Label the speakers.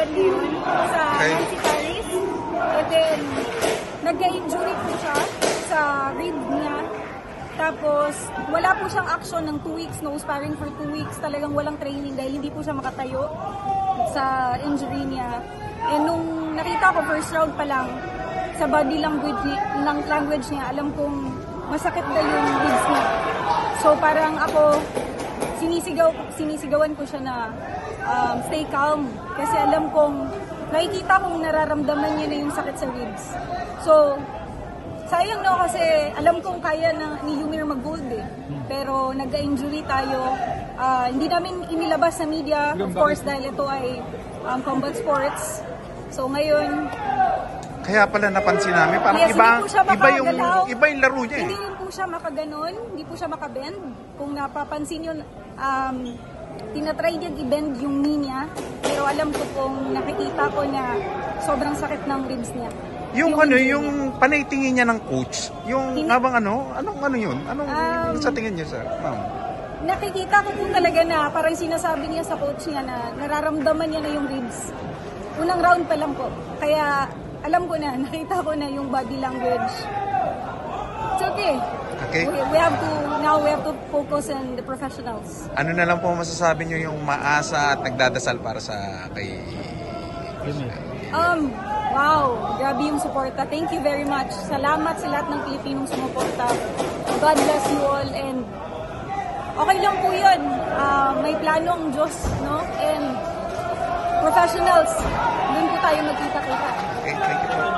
Speaker 1: hospital ngayon sa Nancy Paris. And then, nagka-injury po siya sa rib niya. Tapos, wala po siyang action ng 2 weeks, no sparring for 2 weeks. Talagang walang training dahil hindi po siya makatayo sa injury niya. And nung nakita ko first round pa lang, sa body language niya, alam kong masakit na yung ribs niya. So parang ako, sinisigawan ko siya na stay calm. Kasi alam kong, nakikita kong nararamdaman niya na yung sakit sa ribs. So, sayang no kasi alam kong kaya ni Yumir mag-gold eh. Pero nagka-injury tayo. Hindi namin inilabas sa media, of course, dahil ito ay combat sports. So ngayon,
Speaker 2: kaya pala napansin namin, parang
Speaker 1: yes,
Speaker 2: iba yung laro niya eh.
Speaker 1: Hindi rin po siya makaganon, hindi po siya makabend. Kung napapansin yun, tinatry niya i-bend yung knee niya. Pero alam ko kung nakikita ko na sobrang sakit ng ribs niya.
Speaker 2: Yung panaytingin niya ng coach, yung habang anong yun? Anong sa tingin niya, sir? Ma'am?
Speaker 1: Nakikita ko po talaga na parang sinasabi niya sa coach niya na nararamdaman niya na yung ribs. Unang round pa lang po. Kaya alam ko na, nakita ko na yung body language. It's okay.
Speaker 2: Okay.
Speaker 1: We have to focus on the professionals.
Speaker 2: Ano na lang po masasabi niyo yung maasa at nagdadasal para sa kay
Speaker 1: Wow, grabe yung suporta. Thank you very much. Salamat sa lahat ng Pilipinong sumuporta. God bless you all and okay lang po yun. May plano ang Diyos, no? And professionals, doon po tayo magkita-kita.
Speaker 2: Okay, thank you po.